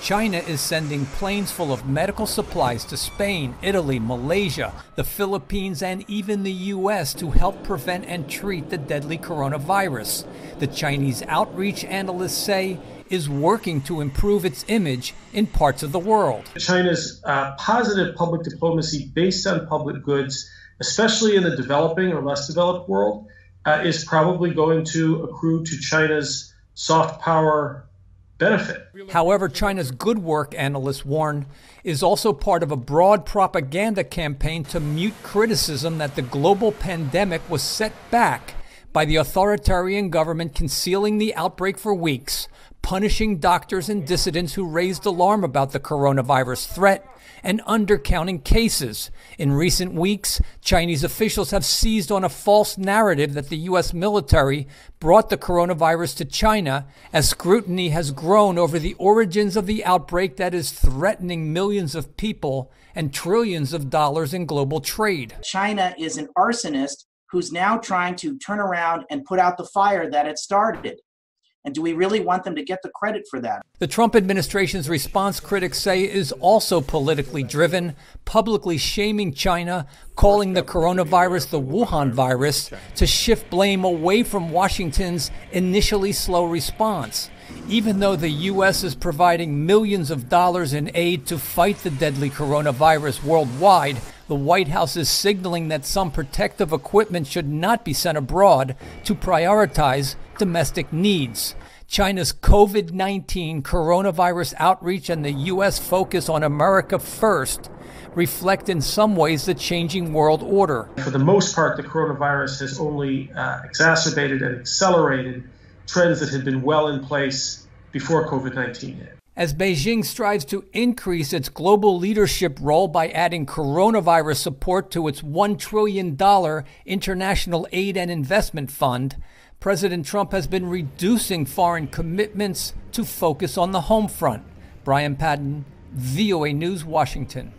China is sending planes full of medical supplies to Spain, Italy, Malaysia, the Philippines, and even the U.S. to help prevent and treat the deadly coronavirus. The Chinese outreach, analysts say, is working to improve its image in parts of the world. China's positive public diplomacy based on public goods, especially in the developing or less developed world, is probably going to accrue to China's soft power benefit. However, China's good work, analysts warn, is also part of a broad propaganda campaign to mute criticism that the global pandemic was set back by the authoritarian government concealing the outbreak for weeks, punishing doctors and dissidents who raised alarm about the coronavirus threat, and undercounting cases. In recent weeks, Chinese officials have seized on a false narrative that the U.S. military brought the coronavirus to China as scrutiny has grown over the origins of the outbreak that is threatening millions of people and trillions of dollars in global trade. China is an arsonist who's now trying to turn around and put out the fire that it started. And do we really want them to get the credit for that? The Trump administration's response, critics say, is also politically driven, publicly shaming China, calling the coronavirus the Wuhan virus, to shift blame away from Washington's initially slow response. Even though the U.S. is providing millions of dollars in aid to fight the deadly coronavirus worldwide, the White House is signaling that some protective equipment should not be sent abroad to prioritize domestic needs. China's COVID-19 coronavirus outreach and the U.S. focus on America first reflect in some ways the changing world order. For the most part, the coronavirus has only exacerbated and accelerated trends that had been well in place before COVID-19 hit. As Beijing strives to increase its global leadership role by adding coronavirus support to its $1 trillion international aid and investment fund, President Trump has been reducing foreign commitments to focus on the home front. Brian Patton, VOA News, Washington.